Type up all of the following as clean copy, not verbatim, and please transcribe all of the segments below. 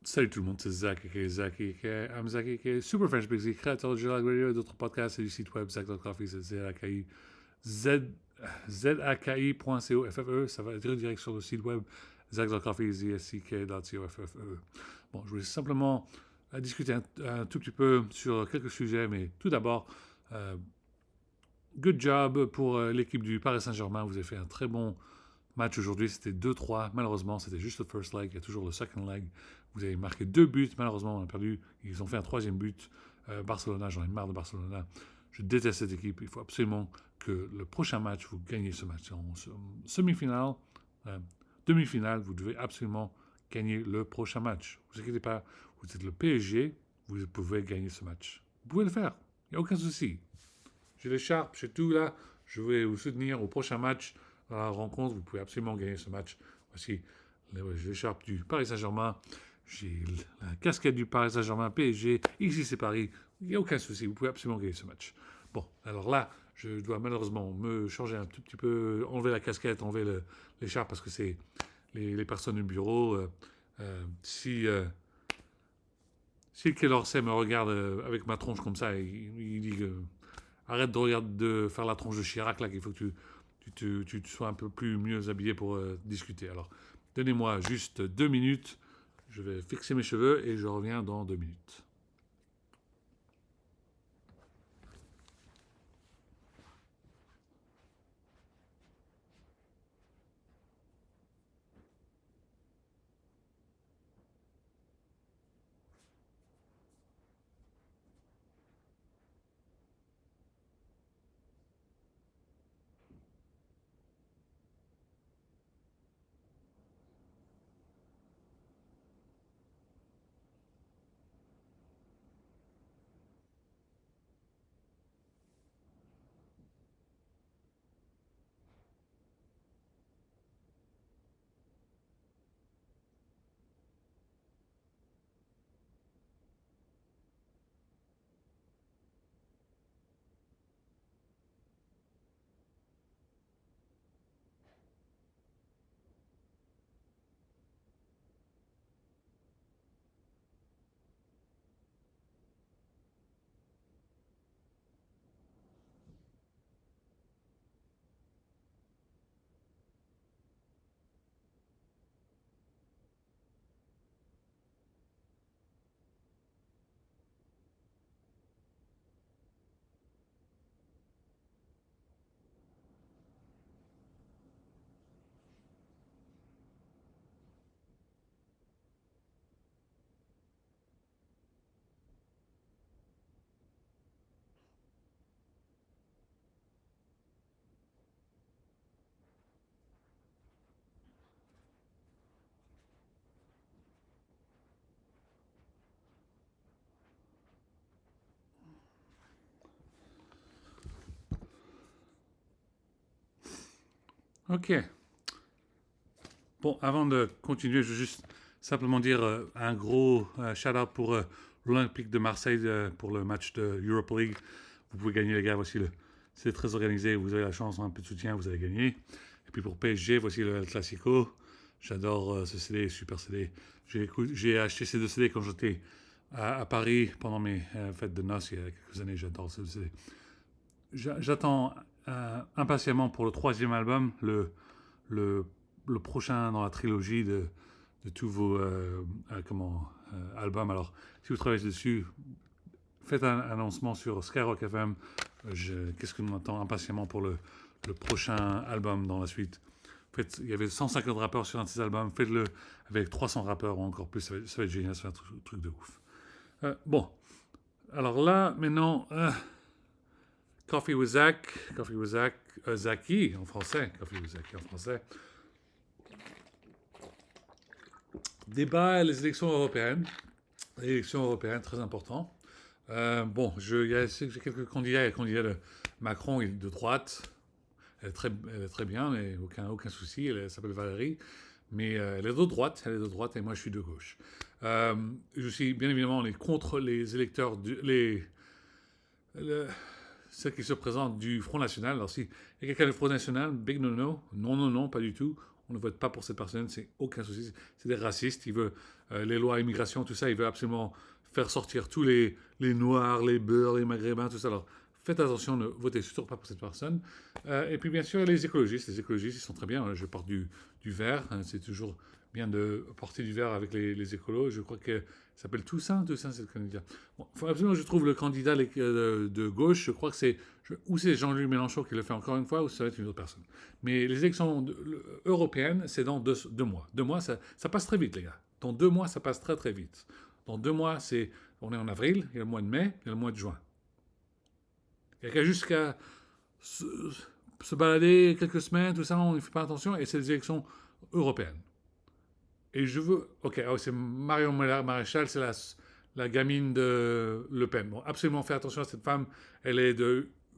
Salut tout le monde, c'est Zach, I'm Zach, Super French Busy, créateur de Gelag Radio et d'autres podcasts et du site web Zach.coffee, c'est Z-A-K-I, Z-A-K-I.co-F-F-E, ça va être direct sur le site web Zach.coffee, Z-S-C-K.co-F-F-E. Bon, je voulais simplement discuter un tout petit peu sur quelques sujets, mais tout d'abord, good job pour l'équipe du Paris Saint-Germain, vous avez fait un très bon match aujourd'hui, c'était 2-3. Malheureusement, c'était juste le first leg. Il y a toujours le second leg. Vous avez marqué 2 buts. Malheureusement, on a perdu. Ils ont fait un troisième but. Barcelona, j'en ai marre de Barcelona. Je déteste cette équipe. Il faut absolument que le prochain match, vous gagnez ce match. En semi-finale, demi-finale, vous devez absolument gagner le prochain match. Ne vous inquiétez pas, vous êtes le PSG, vous pouvez gagner ce match. Vous pouvez le faire. Il n'y a aucun souci. J'ai l'écharpe, j'ai tout là. Je vais vous soutenir au prochain match. Dans la rencontre, vous pouvez absolument gagner ce match. Voici l'écharpe du Paris Saint-Germain. J'ai la casquette du Paris Saint-Germain PSG. Ici, c'est Paris. Il n'y a aucun souci. Vous pouvez absolument gagner ce match. Bon, alors là, je dois malheureusement me changer un tout petit peu, enlever la casquette, enlever l'écharpe parce que c'est les personnes du bureau. Si Quai d'Orsay me regarde avec ma tronche comme ça, il dit que arrête de faire la tronche de Chirac, là, qu'il faut que tu sois un peu plus mieux habillé pour discuter. Alors, donnez-moi juste 2 minutes. Je vais fixer mes cheveux et je reviens dans 2 minutes. Ok. Bon, avant de continuer, je veux juste simplement dire un gros shout-out pour l'Olympique de Marseille pour le match de Europa League. Vous pouvez gagner, les gars. C'est très organisé. Vous avez la chance, un peu de soutien, vous allez gagner. Et puis pour PSG, voici le Classico. J'adore ce CD, super CD. J'ai acheté ces 2 CD quand j'étais à Paris pendant mes fêtes de noces il y a quelques années. J'adore ces 2 CD. J'attends impatiemment pour le troisième album, le, le prochain dans la trilogie de tous vos albums. Alors, si vous travaillez dessus, faites un annoncement sur Skyrock FM. Qu'est-ce que nous attend impatiemment pour le prochain album dans la suite. Il y avait 150 rappeurs sur un de ces albums. Faites-le avec 300 rappeurs ou encore plus. Ça va être génial. Ça va être un truc de ouf. Bon. Alors là, maintenant, Coffee with Zach, Zaki en français, Coffee with Zaki en français. Débat les élections européennes. L'élection européenne, très important. Bon, j'ai quelques candidats. Il y a le candidat de Macron, il est de droite. Elle est très bien, mais aucun souci. Elle s'appelle Valérie. Mais elle est de droite, et moi je suis de gauche. Je suis, bien évidemment, contre les électeurs, ceux qui se présentent du Front National. Alors, s'il y a quelqu'un du Front National, big no, pas du tout. on ne vote pas pour cette personne, c'est aucun souci. C'est des racistes, ils veulent les lois immigration, tout ça, ils veulent absolument faire sortir tous les Noirs, les Beurs, les Maghrébins, tout ça. Alors, faites attention, ne votez surtout pas pour cette personne. Et puis, bien sûr, les écologistes, ils sont très bien. Je porte du vert, hein, c'est toujours bien de porter du vert avec les écolos. Je crois que ça s'appelle Toussaint, c'est le candidat. Bon, faut absolument, je trouve le candidat de gauche, je crois que ou c'est Jean-Luc Mélenchon qui le fait encore une fois, ou ça va être une autre personne. Mais les élections européennes, c'est dans 2 mois. 2 mois, ça passe très vite, les gars. Dans 2 mois, ça passe très très vite. Dans 2 mois, on est en avril, il y a le mois de mai, il y a le mois de juin. Il n'y a qu'à jusqu'à se balader quelques semaines, tout ça, on ne fait pas attention, et c'est les élections européennes. Et je veux. Ok, c'est Marion Maréchal, c'est la gamine de Le Pen. Bon, absolument, faire attention à cette femme. Elle est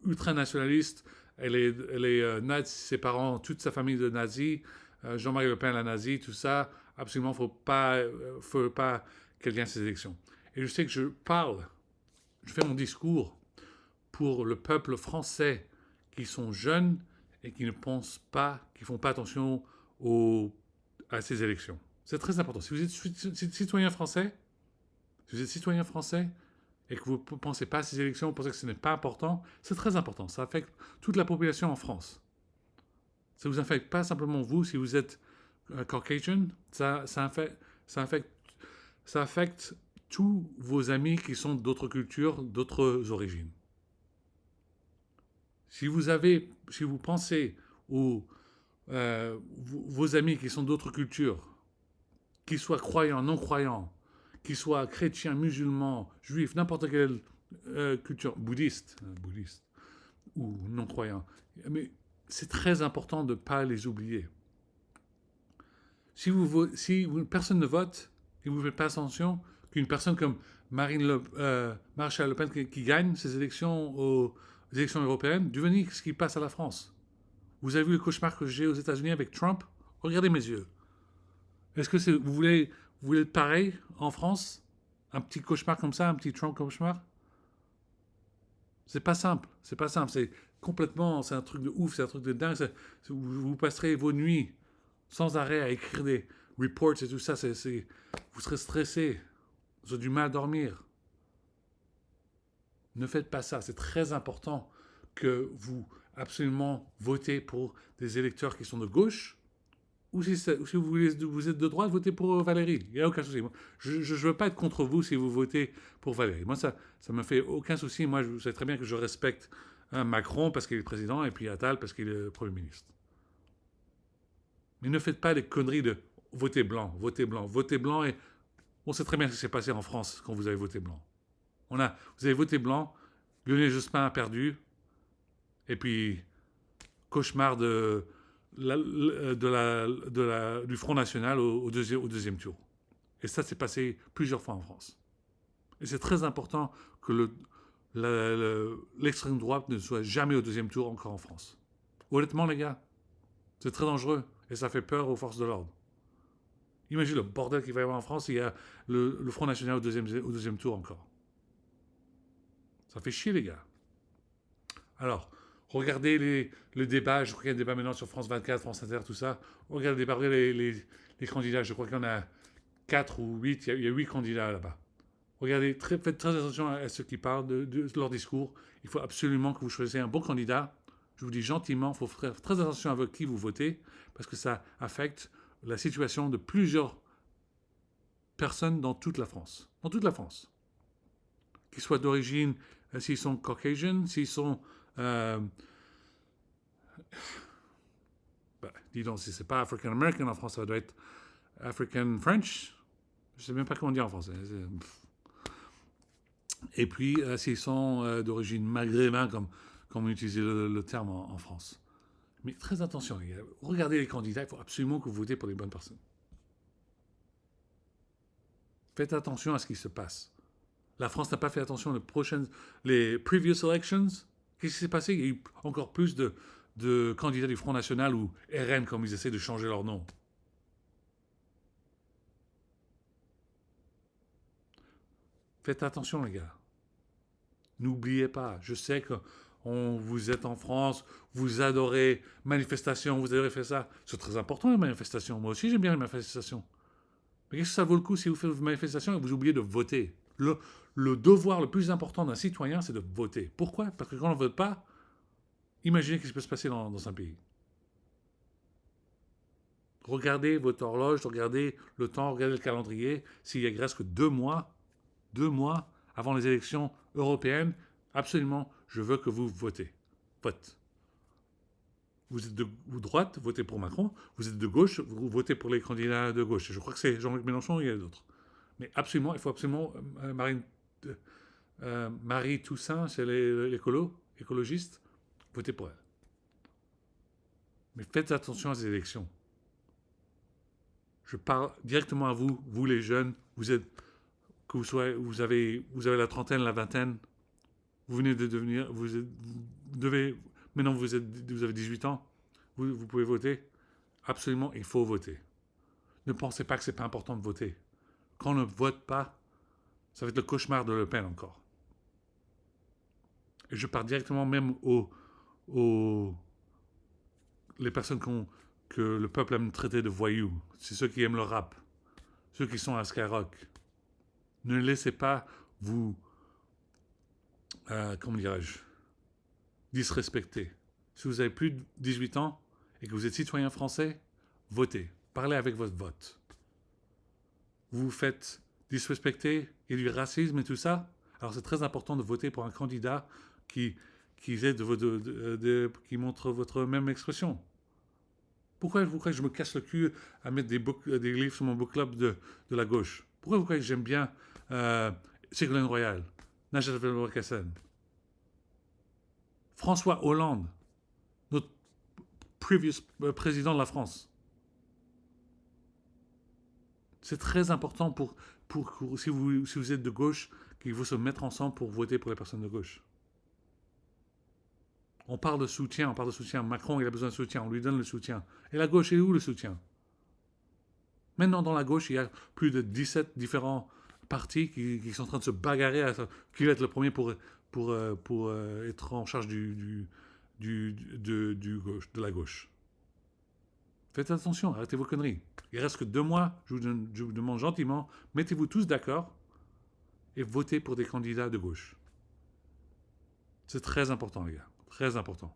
ultranationaliste. Elle est nazi, ses parents, toute sa famille de nazis. Jean-Marie Le Pen, la nazie, tout ça. Absolument, faut pas qu'elle gagne ces élections. Et je sais que je fais mon discours pour le peuple français qui sont jeunes et qui ne pensent pas, qui font pas attention à ces élections. C'est très important. Si vous êtes citoyen français, et que vous ne pensez pas à ces élections, vous pensez que ce n'est pas important, c'est très important. Ça affecte toute la population en France. Ça ne vous affecte pas simplement vous, si vous êtes Caucasian, ça affecte tous vos amis qui sont d'autres cultures, d'autres origines. Si vous pensez aux vos amis qui sont d'autres cultures, qu'ils soient croyants, non-croyants, qu'ils soient chrétiens, musulmans, juifs, n'importe quelle culture, bouddhiste ou non-croyants. Mais c'est très important de ne pas les oublier. Si personne ne vote et vous ne faites pas attention qu'une personne comme Maréchal Le Pen qui gagne ces élections aux élections européennes, devenez ce qui passe à la France. Vous avez vu le cauchemar que j'ai aux États-Unis avec Trump? Regardez mes yeux. Est-ce que vous voulez être pareil en France? Un petit cauchemar comme ça, un petit Trump cauchemar? C'est pas simple. C'est pas simple. C'est un truc de ouf, c'est un truc de dingue. Vous passerez vos nuits sans arrêt à écrire des reports et tout ça. Vous serez stressé. Vous aurez du mal à dormir. Ne faites pas ça. C'est très important que vous absolument votez pour des électeurs qui sont de gauche. Ou si vous êtes de droite, votez pour Valérie. Il n'y a aucun souci. Je ne veux pas être contre vous si vous votez pour Valérie. Moi, ça ne me fait aucun souci. Moi, vous savez très bien que je respecte Macron parce qu'il est président et puis Attal parce qu'il est Premier ministre. Mais ne faites pas les conneries de voter blanc, voter blanc, voter blanc. Et on sait très bien ce qui s'est passé en France quand vous avez voté blanc. Vous avez voté blanc, Lionel Jospin a perdu, et puis cauchemar du Front National au deuxième tour. Et ça s'est passé plusieurs fois en France. Et c'est très important que l'extrême droite ne soit jamais au deuxième tour encore en France. Honnêtement, les gars, c'est très dangereux et ça fait peur aux forces de l'ordre. Imaginez le bordel qu'il va y avoir en France, il y a le Front National au deuxième tour encore. Ça fait chier, les gars. Alors, regardez le débat. Je crois qu'il y a un débat maintenant sur France 24, France Inter, tout ça. Regardez le débat, regardez les candidats. Je crois qu'il y en a 4 ou 8. Il y a 8 candidats là-bas. Regardez, faites très attention à ceux qui parlent de leur discours. Il faut absolument que vous choisissiez un bon candidat. Je vous dis gentiment, il faut faire très attention avec qui vous votez, parce que ça affecte la situation de plusieurs personnes dans toute la France. Dans toute la France. Qu'ils soient d'origine, s'ils sont Caucasian, s'ils sont... dis donc, si c'est pas African American en France, ça doit être African French. Je sais même pas comment dire en français. Et puis, s'ils sont d'origine maghrébin, comme on utilise le terme en France. Mais très attention, les gars. Regardez les candidats, il faut absolument que vous votez pour les bonnes personnes. Faites attention à ce qui se passe. La France n'a pas fait attention les previous elections. Qu'est-ce qui s'est passé? Il y a eu encore plus de candidats du Front National ou RN, comme ils essaient de changer leur nom. Faites attention, les gars. N'oubliez pas. Je sais que vous êtes en France, vous adorez manifestations, vous adorez faire ça. C'est très important les manifestations. Moi aussi j'aime bien les manifestations. Mais qu'est-ce que ça vaut le coup si vous faites vos manifestations et vous oubliez de voter? Le devoir le plus important d'un citoyen, c'est de voter. Pourquoi? Parce que quand on ne vote pas, imaginez ce qui peut se passer dans un pays. Regardez votre horloge, regardez le temps, regardez le calendrier. S'il y a presque 2 mois avant les élections européennes, absolument, je veux que vous votez. Vote. Vous êtes de droite, votez pour Macron. Vous êtes de gauche, vous votez pour les candidats de gauche. Je crois que c'est Jean-Luc Mélenchon, il y a d'autres. Mais absolument, il faut absolument... Marie Toussaint, c'est l'écologiste, votez pour elle. Mais faites attention à ces élections. Je parle directement à vous, vous les jeunes, vous avez la trentaine, la vingtaine, vous venez de devenir, vous devez, maintenant vous avez 18 ans, vous pouvez voter. Absolument, il faut voter. Ne pensez pas que c'est pas important de voter. Quand on ne vote pas, ça va être le cauchemar de Le Pen encore. Et je parle directement même les personnes que le peuple aime traiter de voyous. C'est ceux qui aiment le rap, ceux qui sont à Skyrock. Ne laissez pas vous, comment dirais-je, disrespecter. Si vous avez plus de 18 ans et que vous êtes citoyen français, votez. Parlez avec votre vote. Vous vous faites disrespecter et du racisme et tout ça. Alors c'est très important de voter pour un candidat qui montre votre même expression. Pourquoi je me casse le cul à mettre des livres sur mon book club de la gauche? Pourquoi j'aime bien Ségolène Royal, Najat Vallaud-Belkacem, François Hollande, notre previous président de la France? C'est très important si vous êtes de gauche qu'il faut se mettre ensemble pour voter pour les personnes de gauche. On parle de soutien. Macron, il a besoin de soutien. On lui donne le soutien. Et la gauche, est où le soutien? Maintenant, dans la gauche, il y a plus de 17 différents partis qui sont en train de se bagarrer à qui va être le premier pour être en charge de la gauche. Faites attention, arrêtez vos conneries. Il reste que 2 mois, je vous demande gentiment, mettez-vous tous d'accord et votez pour des candidats de gauche. C'est très important, les gars. Très important.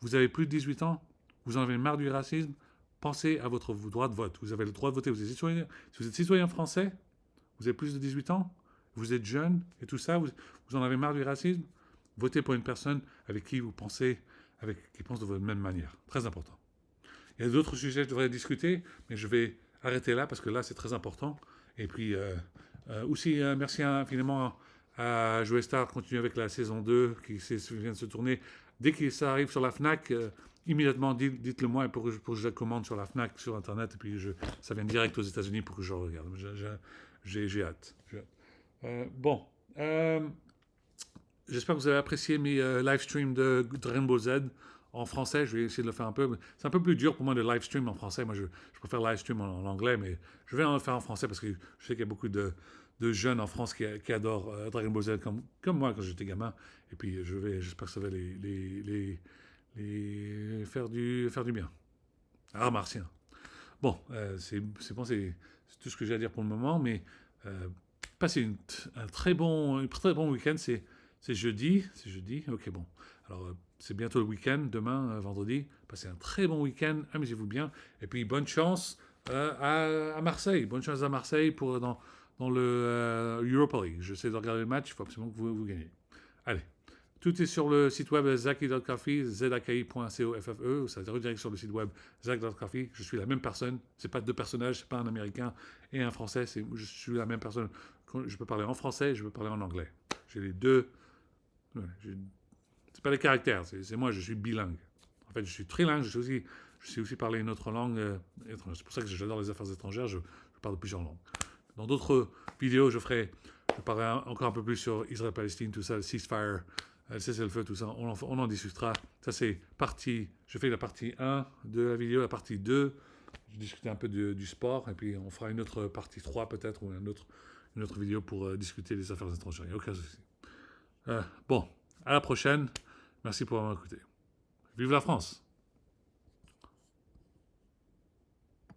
Vous avez plus de 18 ans, vous en avez marre du racisme, pensez à votre droit de vote. Vous avez le droit de voter. Si vous êtes citoyen français, vous avez plus de 18 ans, vous êtes jeune et tout ça, vous en avez marre du racisme, votez pour une personne avec qui vous pensez, qui pense de votre même manière. Très important. Il y a d'autres sujets que je devrais discuter, mais je vais arrêter là parce que là, c'est très important. Et puis, aussi, merci infiniment à Jouer Star. Continue avec la saison 2 qui vient de se tourner. Dès que ça arrive sur la FNAC, immédiatement, dites-le moi pour que je la commande sur la FNAC, sur Internet. Et puis, ça vient direct aux États-Unis pour que je regarde. J'ai hâte. Bon. J'espère que vous avez apprécié mes live streams de Dragon Ball Z en français. Je vais essayer de le faire un peu. C'est un peu plus dur pour moi de live stream en français. Moi, je préfère live stream en anglais, mais je vais en le faire en français parce que je sais qu'il y a beaucoup de jeunes en France qui adorent Dragon Ball Z comme moi quand j'étais gamin. Et puis, j'espère que ça va les faire du bien. Ah, martien. Bon, c'est bon, c'est tout ce que j'ai à dire pour le moment, mais passez un très bon week-end. C'est jeudi. Ok, bon. Alors, c'est bientôt le week-end, demain, vendredi. Passez un très bon week-end, amusez-vous bien. Et puis, bonne chance à Marseille. Bonne chance à Marseille dans le Europa League. J'essaie de regarder le match, il faut absolument que vous gagnez. Allez. Tout est sur le site web zaki.coffee, zaki.coffee, ça redirige sur le site web zaki.coffee. Je suis la même personne, c'est pas 2 personnages, c'est pas un Américain et un Français, je suis la même personne. Je peux parler en français, je peux parler en anglais. J'ai les deux. C'est pas les caractères, c'est moi, je suis bilingue. En fait, je suis trilingue, je sais aussi parler une autre langue étrangère. C'est pour ça que j'adore les affaires étrangères, je parle de plusieurs langues. Dans d'autres vidéos, je parlerai encore un peu plus sur Israël-Palestine, tout ça, le ceasefire, le cessez-le-feu, tout ça. On en discutera. Ça, c'est je fais la partie 1 de la vidéo, la partie 2. Je discutais un peu du sport, et puis on fera une autre partie 3 peut-être, ou une autre vidéo pour discuter des affaires étrangères. Il n'y a aucun souci. Bon, à la prochaine. Merci pour avoir écouté. Vive la France!